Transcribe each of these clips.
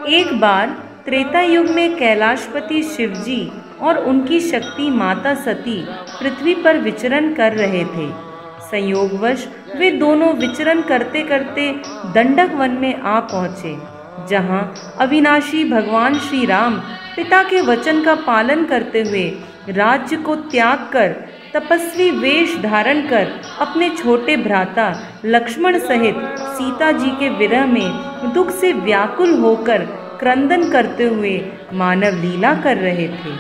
एक बार त्रेता युग में कैलाशपति शिवजी और उनकी शक्ति माता सती पृथ्वी पर विचरण कर रहे थे। संयोगवश वे दोनों विचरण करते करते दंडक वन में आ पहुँचे, जहाँ अविनाशी भगवान श्री राम पिता के वचन का पालन करते हुए राज्य को त्याग कर तपस्वी वेश धारण कर अपने छोटे भ्राता लक्ष्मण सहित सीता जी के विरह में दुख से व्याकुल होकर क्रंदन करते हुए मानव लीला कर रहे थे।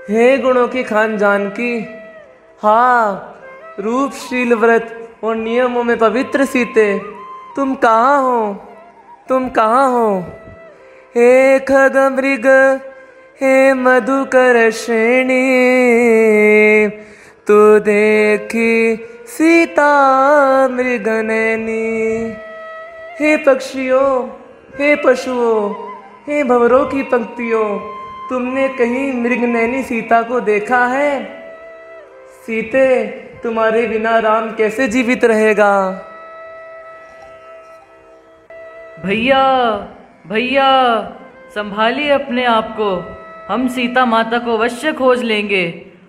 हे गुणों की खान जानकी, हाँ रूपशील व्रत और नियमों में पवित्र सीते, तुम कहाँ हो? तुम कहाँ हो? हे खगमृग, हे मधुकर श्रेणी, तू देखी सीता मृगनैनी। हे पक्षियों, हे पशुओं, हे भंवरों की पंक्तियों, तुमने कहीं मृगनैनी सीता को देखा है? सीते, तुम्हारे बिना राम कैसे जीवित रहेगा? भैया भैया, संभालिए अपने आप को, हम सीता माता को अवश्य खोज लेंगे,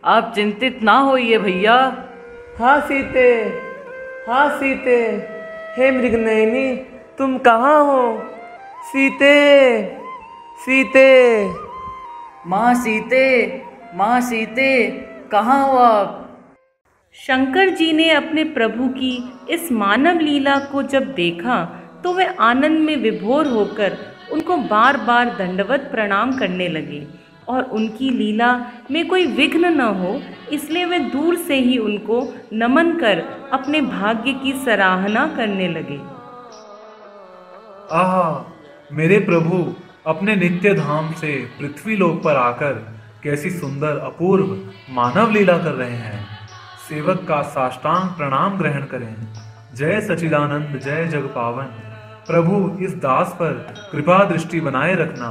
आप चिंतित ना होइए भैया। हाँ सीते, हाँ सीते, हे मृगनयनी, तुम कहाँ हो? सीते, सीते। माँ सीते, माँ सीते, कहाँ हो आप? शंकर जी ने अपने प्रभु की इस मानव लीला को जब देखा तो वे आनंद में विभोर होकर उनको बार बार दंडवत प्रणाम करने लगे और उनकी लीला में कोई विघ्न न हो इसलिए वे दूर से ही उनको नमन कर अपने भाग्य की सराहना करने लगे। आहा, मेरे प्रभु अपने नित्य धाम से पृथ्वी लोक पर आकर कैसी सुंदर अपूर्व मानव लीला कर रहे हैं। सेवक का साष्टांग प्रणाम ग्रहण करें। जय सचिदानंद, जय जग पावन। प्रभु इस दास पर कृपा दृष्टि बनाए रखना।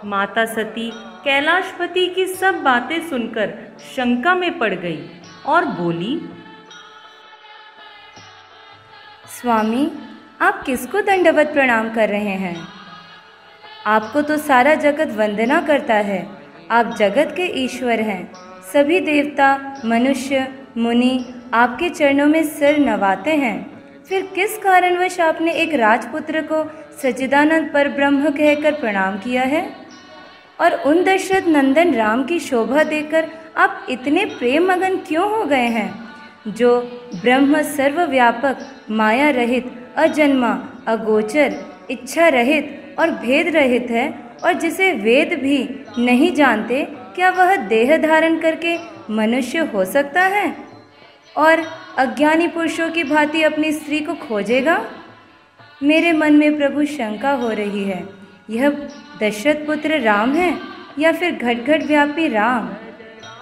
माता सती कैलाशपति की सब बातें सुनकर शंका में पड़ गई और बोली, स्वामी, आप किसको दंडवत प्रणाम कर रहे हैं? आपको तो सारा जगत वंदना करता है। आप जगत के ईश्वर हैं। सभी देवता, मनुष्य, मुनि आपके चरणों में सिर नवाते हैं। फिर किस कारणवश आपने एक राजपुत्र को सच्चिदानंद पर ब्रह्म कहकर प्रणाम किया है? और उन दशरथ नंदन राम की शोभा देखकर आप इतने प्रेम मगन क्यों हो गए हैं, जो ब्रह्म सर्वव्यापक, माया रहित, अजन्मा, अगोचर, इच्छा रहित और भेद रहित है, और जिसे वेद भी नहीं जानते, क्या वह देह धारण करके मनुष्य हो सकता है और अज्ञानी पुरुषों की भांति अपनी स्त्री को खोजेगा? मेरे मन में प्रभु शंका हो रही है, यह दशरथ पुत्र राम है या फिर घट घट व्यापी राम?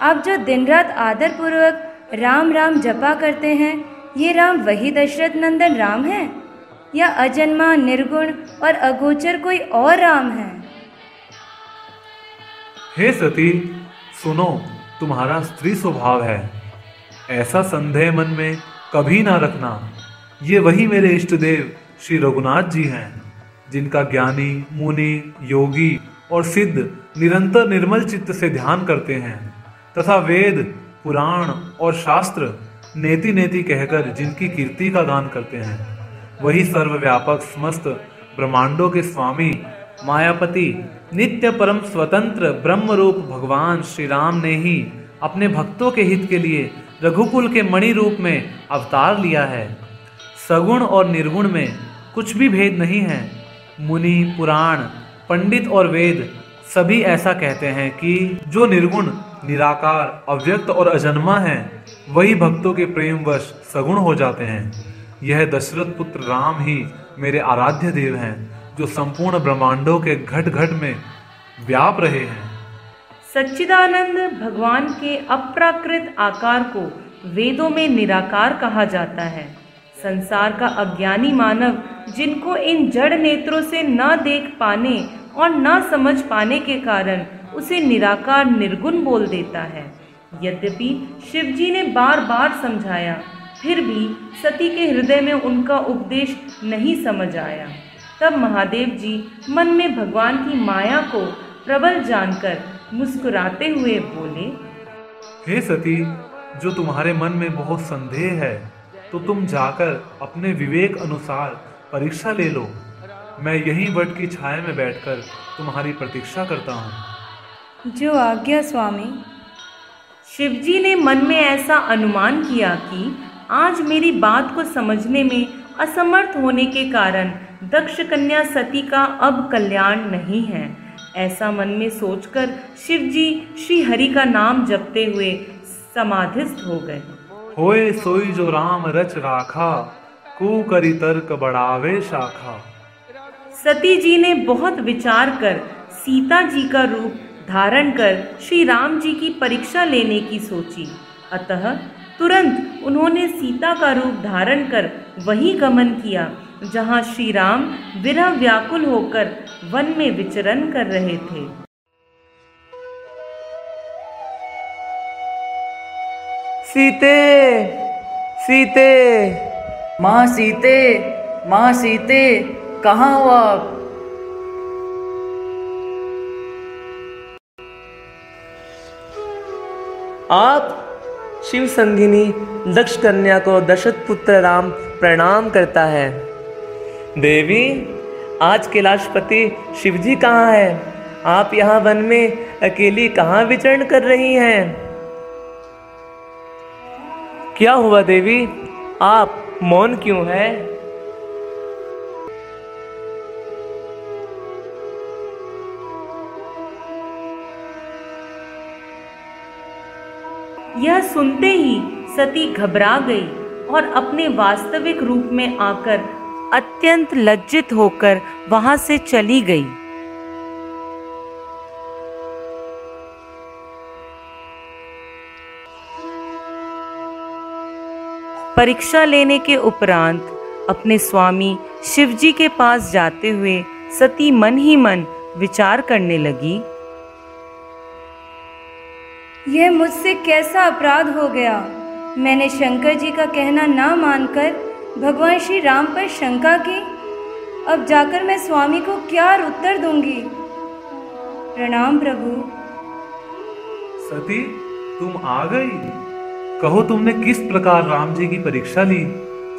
आप जो दिन रात आदर पूर्वक राम राम जपा करते हैं, ये राम वही दशरथ नंदन राम है या अजन्मा, निर्गुण और अगोचर कोई और राम है? हे सती, सुनो, तुम्हारा स्त्री स्वभाव है, ऐसा संदेह मन में कभी ना रखना। ये वही मेरे इष्ट देव श्री रघुनाथ जी हैं, जिनका ज्ञानी, मुनि, योगी और सिद्ध निरंतर निर्मल चित्त से ध्यान करते हैं तथा वेद, पुराण और शास्त्र नेति नेति कहकर जिनकी कीर्ति का गान करते हैं। वही सर्वव्यापक समस्त ब्रह्मांडों के स्वामी, मायापति, नित्य परम स्वतंत्र ब्रह्म रूप भगवान श्री राम ने ही अपने भक्तों के हित के लिए रघुकुल के मणि रूप में अवतार लिया है। सगुण और निर्गुण में कुछ भी भेद नहीं है। मुनि, पुराण, पंडित और वेद सभी ऐसा कहते हैं कि जो निर्गुण, निराकार, अव्यक्त और अजन्मा है, वही भक्तों के प्रेमवश सगुण हो जाते हैं। यह दशरथ पुत्र राम ही मेरे आराध्य देव हैं, जो संपूर्ण ब्रह्मांडों के घट घट में व्याप रहे हैं। सच्चिदानंद भगवान के अप्राकृत आकार को वेदों में निराकार कहा जाता है। संसार का अज्ञानी मानव, जिनको इन जड़ नेत्रों से न देख पाने और न समझ पाने के कारण उसे निराकार निर्गुण बोल देता है। यद्यपि शिवजी ने बार बार समझाया, फिर भी सती के हृदय में उनका उपदेश नहीं समझ आया। तब महादेव जी मन में भगवान की माया को प्रबल जानकर मुस्कुराते हुए बोले, हे सती, जो तुम्हारे मन में बहुत संदेह है तो तुम जाकर अपने विवेक अनुसार परीक्षा ले लो। मैं यहीं वट की छाया में बैठकर तुम्हारी प्रतीक्षा करता हूँ। जो आज्ञा स्वामी। शिवजी ने मन में ऐसा अनुमान किया कि आज मेरी बात को समझने में असमर्थ होने के कारण दक्ष कन्या सती का अब कल्याण नहीं है। ऐसा मन में सोचकर शिवजी श्री हरि का नाम जपते हुए समाधिस्थ हो गए। होए सोई जो राम रच राखा, कू करी तर्क बढ़ावे शाखा। सती जी ने बहुत विचार कर सीता जी का रूप धारण कर श्री राम जी की परीक्षा लेने की सोची। अतः तुरंत उन्होंने सीता का रूप धारण कर वहीं गमन किया जहाँ श्री राम विरह व्याकुल होकर वन में विचरण कर रहे थे। सीते, सीते, माँ सीते, माँ सीते, कहाँ हो आप? आप शिव संगिनी दक्ष कन्या को दशरथ पुत्र राम प्रणाम करता है। देवी, आज कैलाशपति शिवजी कहाँ है? आप यहाँ वन में अकेली कहाँ विचरण कर रही हैं? क्या हुआ देवी, आप मौन क्यों है? यह सुनते ही सती घबरा गई और अपने वास्तविक रूप में आकर अत्यंत लज्जित होकर वहां से चली गई। परीक्षा लेने के उपरांत अपने स्वामी शिवजी के पास जाते हुए सती मन ही मन विचार करने लगी, यह मुझसे कैसा अपराध हो गया। मैंने शंकर जी का कहना ना मानकर भगवान श्री राम पर शंका की। अब जाकर मैं स्वामी को क्या उत्तर दूंगी। प्रणाम प्रभु। सती, तुम आ गई। कहो, तुमने किस प्रकार राम जी की परीक्षा ली?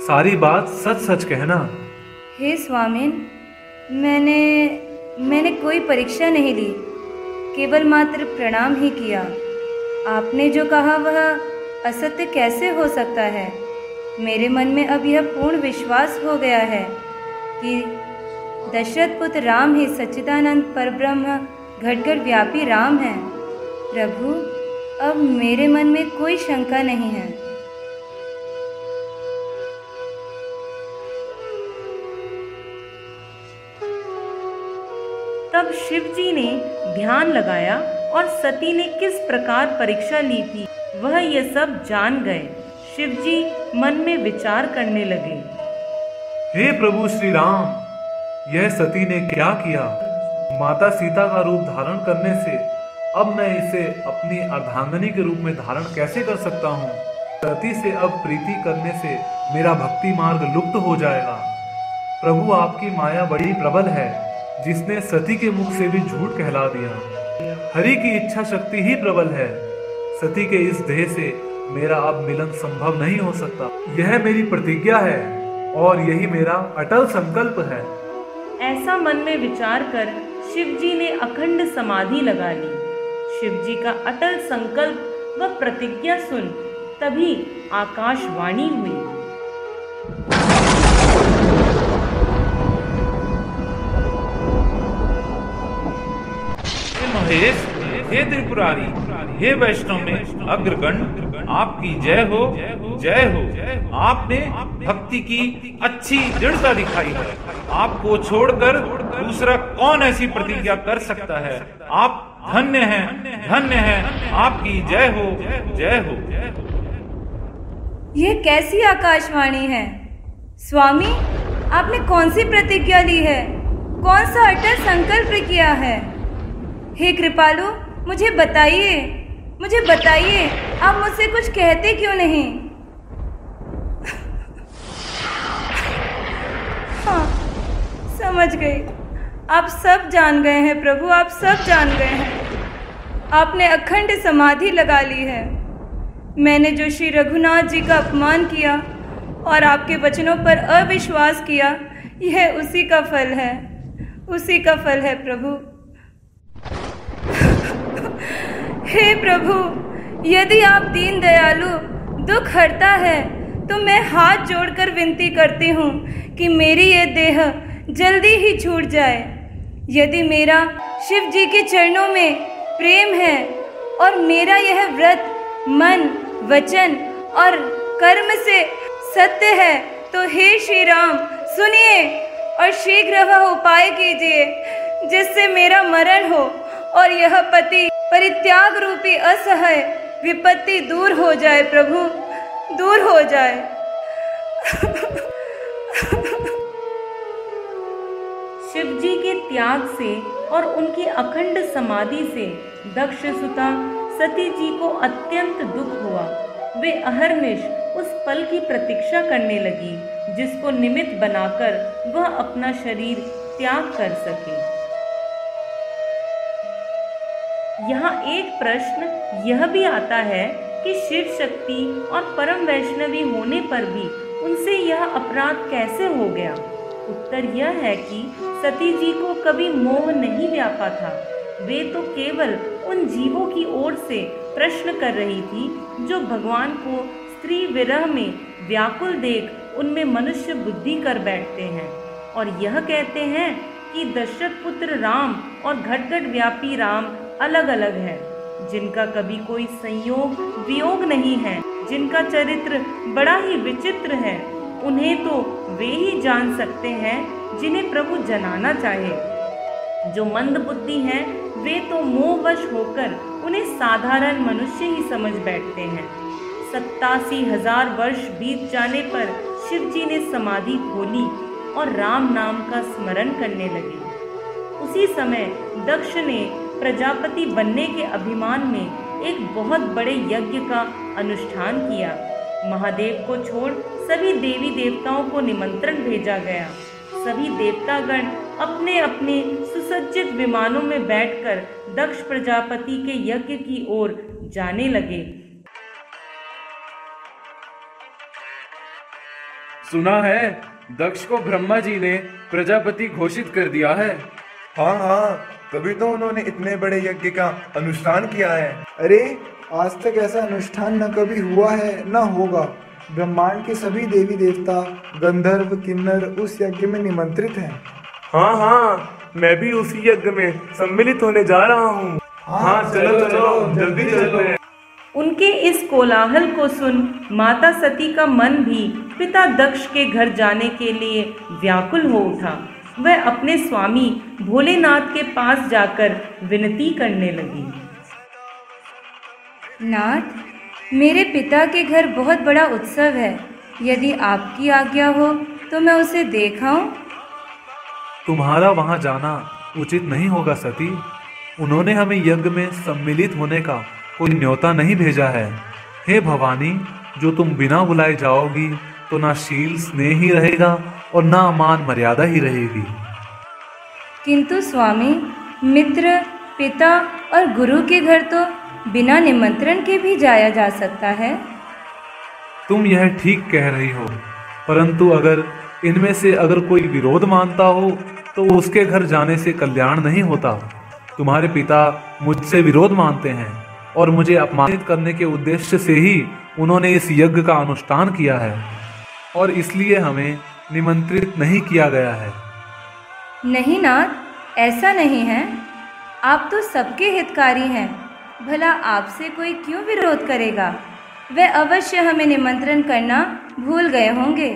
सारी बात सच सच कहना। हे स्वामिन, मैंने कोई परीक्षा नहीं ली, केवल मात्र प्रणाम ही किया। आपने जो कहा वह असत्य कैसे हो सकता है। मेरे मन में अब यह पूर्ण विश्वास हो गया है कि दशरथ पुत्र राम ही सच्चिदानंद परब्रह्म घटघट व्यापी राम हैं। प्रभु, अब मेरे मन में कोई शंका नहीं है। तब शिव जी ने ध्यान लगाया और सती ने किस प्रकार परीक्षा ली थी वह ये सब जान गए। शिव जी मन में विचार करने लगे, हे प्रभु श्री राम, यह सती ने क्या किया? माता सीता का रूप धारण करने से अब मैं इसे अपनी अर्धांगिनी के रूप में धारण कैसे कर सकता हूँ? सती से अब प्रीति करने से मेरा भक्ति मार्ग लुप्त हो जाएगा। प्रभु, आपकी माया बड़ी प्रबल है, जिसने सती के मुख से भी झूठ कहला दिया। हरि की इच्छा शक्ति ही प्रबल है। सती के इस देह से मेरा अब मिलन संभव नहीं हो सकता। यह मेरी प्रतिज्ञा है और यही मेरा अटल संकल्प है। ऐसा मन में विचार कर शिव जी ने अखंड समाधि लगा ली। शिव जी का अटल संकल्प व प्रतिज्ञा सुन तभी आकाशवाणी हुई। महेश, हे त्रिपुरारी, हे वैष्णव में अग्रगण्य, आपकी जय हो, जय हो। आपने भक्ति की अच्छी दृढ़ता दिखाई है। आपको छोड़कर दूसरा कौन ऐसी प्रतिज्ञा कर सकता है? आप धन्य हैं, धन्य हैं। आपकी जय हो, जय हो। यह कैसी आकाशवाणी है? स्वामी, आपने कौन सी प्रतिज्ञा ली है? कौन सा अटल संकल्प किया है? हे कृपालु, मुझे बताइए, आप मुझसे कुछ कहते क्यों नहीं? हाँ, समझ गई। आप सब जान गए हैं प्रभु, आप सब जान गए हैं। आपने अखंड समाधि लगा ली है। मैंने जो श्री रघुनाथ जी का अपमान किया और आपके वचनों पर अविश्वास किया, यह उसी का फल है, उसी का फल है प्रभु। हे प्रभु, यदि आप दीन दयालु दुख हरता है तो मैं हाथ जोड़कर विनती करती हूँ कि मेरी ये देह जल्दी ही छूट जाए। यदि मेरा शिव जी के चरणों में प्रेम है और मेरा यह व्रत मन, वचन और कर्म से सत्य है, तो हे श्री राम सुनिए और शीघ्र वह उपाय कीजिए जिससे मेरा मरण हो और यह पति परित्याग रूपी असह्य विपत्ति दूर हो जाए प्रभु, दूर हो जाए। शिव जी के त्याग से और उनकी अखंड समाधि से दक्ष सुता सती जी को अत्यंत दुख हुआ। वे अहरनिश उस पल की प्रतीक्षा करने लगी जिसको निमित्त बनाकर वह अपना शरीर त्याग कर सके। यहाँ एक प्रश्न यह भी आता है कि शिव शक्ति और परम वैष्णवी होने पर भी उनसे यह अपराध कैसे हो गया? उत्तर यह है कि सती जी को कभी मोह नहीं व्यापा था। वे तो केवल उन जीवों की ओर से प्रश्न कर रही थी जो भगवान को स्त्री विरह में व्याकुल देख उनमें मनुष्य बुद्धि कर बैठते हैं और यह कहते हैं कि दशरथ पुत्र राम और घट घट व्यापी राम अलग अलग है, जिनका कभी कोई संयोग वियोग नहीं है, जिनका चरित्र बड़ा ही विचित्र है। उन्हें तो वे ही जान सकते हैं जिन्हें प्रभु जनाना चाहे। जो मंद बुद्धि हैं वे तो मोहवश होकर उन्हें साधारण मनुष्य ही समझ बैठते हैं। 87,000 वर्ष बीत जाने पर शिव जी ने समाधि खोली और राम नाम का स्मरण करने लगे। उसी समय दक्ष ने प्रजापति बनने के अभिमान में एक बहुत बड़े यज्ञ का अनुष्ठान किया। महादेव को छोड़ सभी देवी देवताओं को निमंत्रण भेजा गया। सभी देवतागण अपने अपने सुसज्जित विमानों में बैठकर दक्ष प्रजापति के यज्ञ की ओर जाने लगे। सुना है दक्ष को ब्रह्मा जी ने प्रजापति घोषित कर दिया है। हाँ, तभी तो उन्होंने इतने बड़े यज्ञ का अनुष्ठान किया है। अरे आज तक ऐसा अनुष्ठान न कभी हुआ है न होगा। ब्रह्मांड के सभी देवी देवता, गंधर्व, किन्नर उस यज्ञ में निमंत्रित हैं। हाँ, मैं भी उसी यज्ञ में सम्मिलित होने जा रहा हूँ। हाँ, चलो जल्दी चलो। उनके इस कोलाहल को सुन माता सती का मन भी पिता दक्ष के घर जाने के लिए व्याकुल हो उठा। वह अपने स्वामी भोलेनाथ के पास जाकर विनती करने लगी। नाथ, मेरे पिता के घर बहुत बड़ा उत्सव है। यदि आपकी आज्ञा हो तो मैं उसे देख आऊं। तुम्हारा वहां जाना उचित नहीं होगा सती। उन्होंने हमें यज्ञ में सम्मिलित होने का कोई न्योता नहीं भेजा है। हे भवानी, जो तुम बिना बुलाए जाओगी तो ना शील स्नेह ही रहेगा और ना मान मर्यादा ही रहेगी। किंतु स्वामी, मित्र, पिता और गुरु के घर तो बिना निमंत्रण के भी जाया जा सकता है। तुम यह ठीक कह रही हो, परंतु अगर इनमें से अगर कोई विरोध मानता हो तो उसके घर जाने से कल्याण नहीं होता। तुम्हारे पिता मुझसे विरोध मानते हैं और मुझे अपमानित करने के उद्देश्य से ही उन्होंने इस यज्ञ का अनुष्ठान किया है और इसलिए हमें निमंत्रित नहीं किया गया है। नहीं नाथ, ऐसा नहीं है। आप तो सबके हितकारी हैं। भला आपसे कोई क्यों विरोध करेगा? वे अवश्य हमें निमंत्रण करना भूल गए होंगे।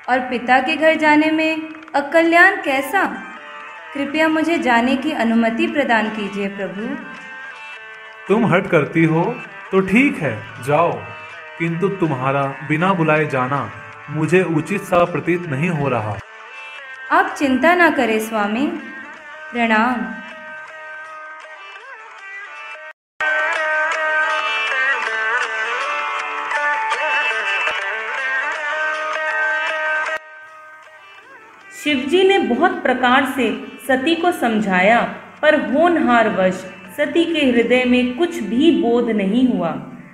और पिता के घर जाने में अकल्याण कैसा? कृपया मुझे जाने की अनुमति प्रदान कीजिए प्रभु। तुम हट करती हो तो ठीक है, जाओ, किंतु तुम्हारा बिना बुलाए जाना मुझे उचित सा प्रतीत नहीं हो रहा। आप चिंता ना करें स्वामी, प्रणाम। बहुत प्रकार से सती को समझाया, पर होनहारवश सती के हृदय में कुछ भी बोध नहीं हुआ।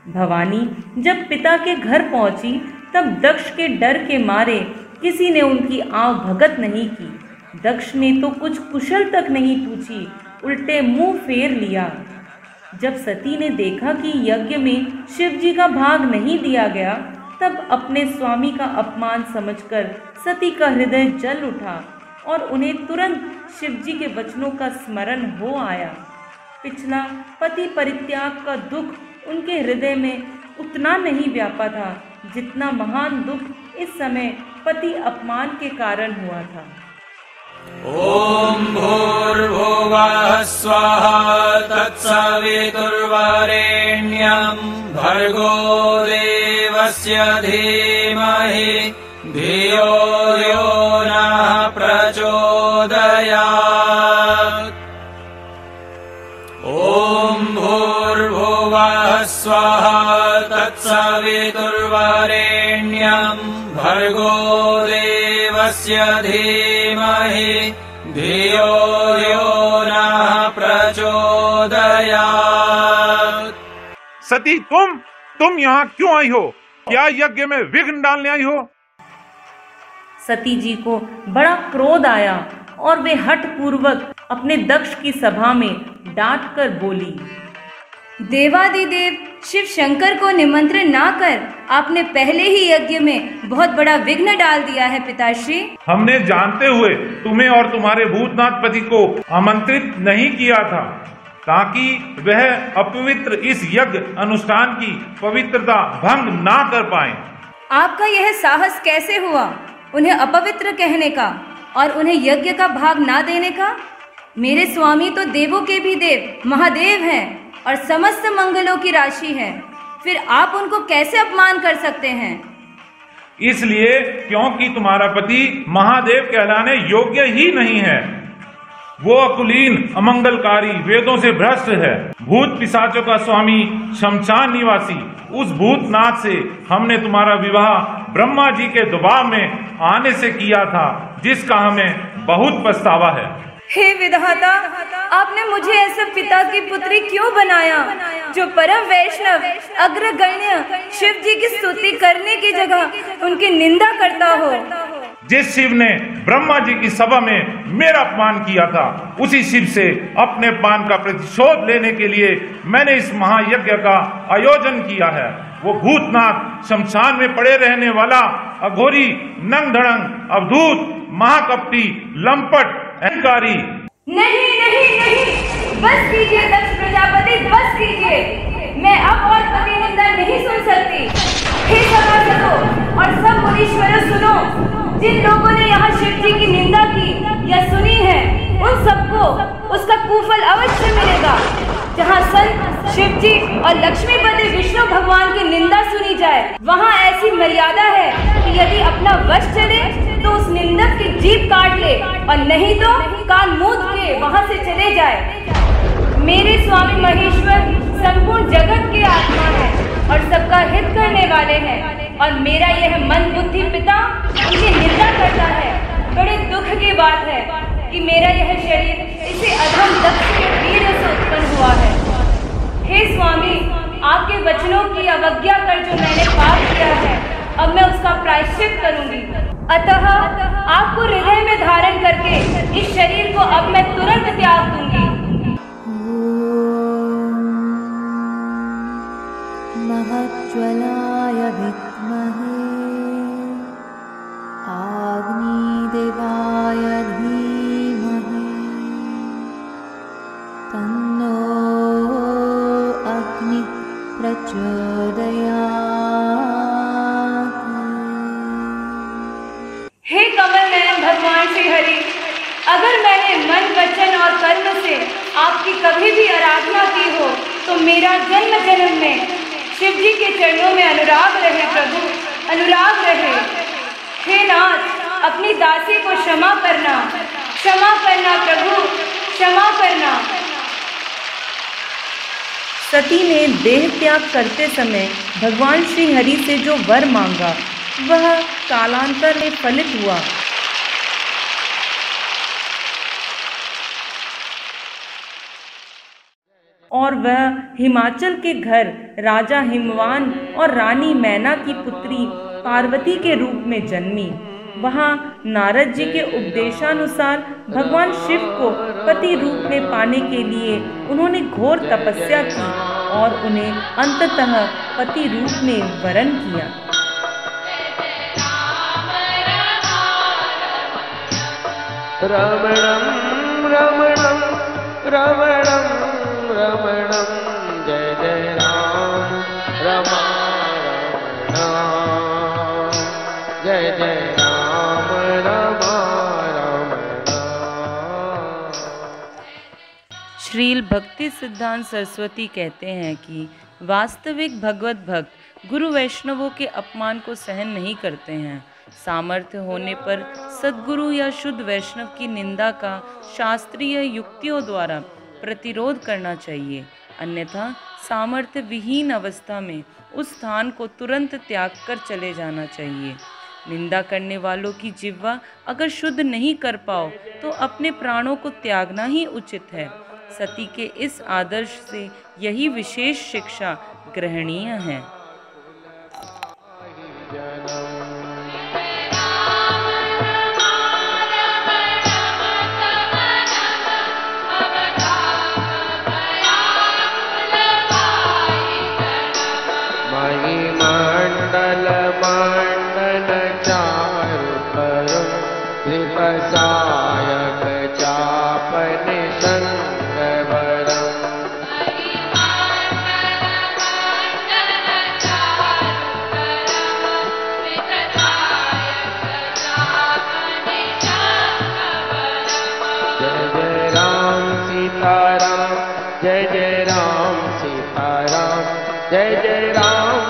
भवानी जब पिता के घर पहुंची तब दक्ष के डर के मारे किसी ने उनकी आव भगत नहीं की। दक्ष ने तो कुछ कुशल तक नहीं पूछी, उल्टे मुंह फेर लिया। जब सती ने देखा कि यज्ञ में शिव जी का भाग नहीं दिया गया, तब अपने स्वामी का अपमान समझकर सती का हृदय जल उठा और उन्हें तुरंत शिव जी के वचनों का स्मरण हो आया। पिछला पति परित्याग का दुख उनके हृदय में उतना नहीं व्यापा था जितना महान दुख इस समय पति अपमान के कारण हुआ था। ओम भूर्भुवः स्वाहा तत्सवितुर्वरेण्यं भर्गो देवस्य धीमहि धियो यो नः प्रचोदयात्। ओम भूर्भुवः स्वाहा तत्सवितुर्वरेण्यं भर्गो देवस्य धीमहि धियो यो नः प्रचोदयात्। सती तुम यहाँ क्यों आई हो? क्या यज्ञ में विघ्न डालने आई हो? सती जी को बड़ा क्रोध आया और वे हठ पूर्वक अपने दक्ष की सभा में डांट कर बोली, देवादिदेव शिव शंकर को निमंत्रण ना कर आपने पहले ही यज्ञ में बहुत बड़ा विघ्न डाल दिया है पिताश्री। हमने जानते हुए तुम्हें और तुम्हारे भूतनाथ पति को आमंत्रित नहीं किया था ताकि वह अपवित्र इस यज्ञ अनुष्ठान की पवित्रता भंग ना कर पाए। आपका यह साहस कैसे हुआ उन्हें अपवित्र कहने का और उन्हें यज्ञ का भाग ना देने का? मेरे स्वामी तो देवों के भी देव महादेव हैं और समस्त मंगलों की राशि है, फिर आप उनको कैसे अपमान कर सकते हैं? इसलिए क्योंकि तुम्हारा पति महादेव कहलाने योग्य ही नहीं है। वो अकुलीन अमंगलकारी वेदों से भ्रष्ट है। भूत पिशाचों का स्वामी शमशान निवासी उस भूतनाथ से हमने तुम्हारा विवाह ब्रह्मा जी के दबाव में आने से किया था, जिसका हमें बहुत पछतावा है। हे विधाता, आपने मुझे ऐसे पिता की पुत्री क्यों बनाया जो परम वैष्णव अग्रगण्य शिव जी की स्तुति करने की जगह उनकी निंदा करता हो। जिस शिव ने ब्रह्मा जी की सभा में मेरा अपमान किया था, उसी शिव से अपने अपमान का प्रतिशोध लेने के लिए मैंने इस महायज्ञ का आयोजन किया है। वो भूतनाथ शमशान में पड़े रहने वाला अघोरी नंग धड़ंग अवधूत महाकपटी लंपट अहंकारी। नहीं नहीं नहीं, बस कीजिए दक्ष प्रजापति, बस कीजिए। मैं अब और कभी निंदा नहीं सुन सकती। हे सभासदों और सब मुनीश्वरों सुनो, जिन लोगों ने यहाँ शिव जी की निंदा की या सुनी है उन सबको उसका कुफल अवश्य मिलेगा। जहाँ संत शिव जी और लक्ष्मीपति विष्णु भगवान की निंदा सुनी जाए, वहाँ ऐसी मर्यादा है कि यदि अपना वश चले तो उस निंदक की जीभ काट ले और नहीं तो कान मूंद के वहाँ से चले जाए। मेरे स्वामी महेश्वर संपूर्ण जगत के आत्मा है और सबका हित करने वाले हैं, और मेरा यह मन बुद्धि पिता उनकी निंदा करता है। बड़े दुख की बात है कि मेरा यह शरीर इसे अधम दक्ष के वीर से उत्पन्न हुआ है। हे स्वामी, आपके वचनों की अवज्ञा कर जो मैंने पाप किया है, अब मैं उसका प्रायश्चित करूंगी। अतः आपको हृदय में धारण करके इस शरीर को अब मैं तुरंत त्याग दूंगी। महज्ज्वलाय विद्महे अग्निदेवाय धीमहि तन्नो अग्नि प्रचोदयात्। हे कमल नयन भगवान श्री हरि, अगर मैंने मन वचन और कर्म से आपकी कभी भी आराधना की हो तो मेरा जन्म जन्म में शिव जी के चरणों में अनुराग रहे प्रभु, अनुराग रहे। हे नाथ, अपनी दासी को क्षमा करना प्रभु, क्षमा करना। सती ने देह त्याग करते समय भगवान श्री हरि से जो वर मांगा वह कालांतर में फलित हुआ। और वह हिमाचल के घर राजा हिमवान और रानी मैना की पुत्री पार्वती के रूप में जन्मी। वहाँ नारद जी के उपदेशानुसार भगवान शिव को पति रूप में पाने के लिए उन्होंने घोर तपस्या की और उन्हें अंततः पति रूप में वरण किया। रमणं रमणं रमणं रमणं जय जय राम रमा रमणा जय जय राम रमा रमणा। श्रील भक्ति सिद्धांत सरस्वती कहते हैं कि वास्तविक भगवत भक्त गुरु वैष्णवों के अपमान को सहन नहीं करते हैं। सामर्थ्य होने पर सद्गुरु या शुद्ध वैष्णव की निंदा का शास्त्रीय युक्तियों द्वारा प्रतिरोध करना चाहिए, अन्यथा सामर्थ्य विहीन अवस्था में उस स्थान को तुरंत त्याग कर चले जाना चाहिए। निंदा करने वालों की जिह्वा अगर शुद्ध नहीं कर पाओ तो अपने प्राणों को त्यागना ही उचित है। सती के इस आदर्श से यही विशेष शिक्षा ग्रहणीय है। मंडल मंडन चारु तरुण त्रिपसायक चापन संगवरम जय जय राम सीताराम जय जय राम सीताराम जय जय राम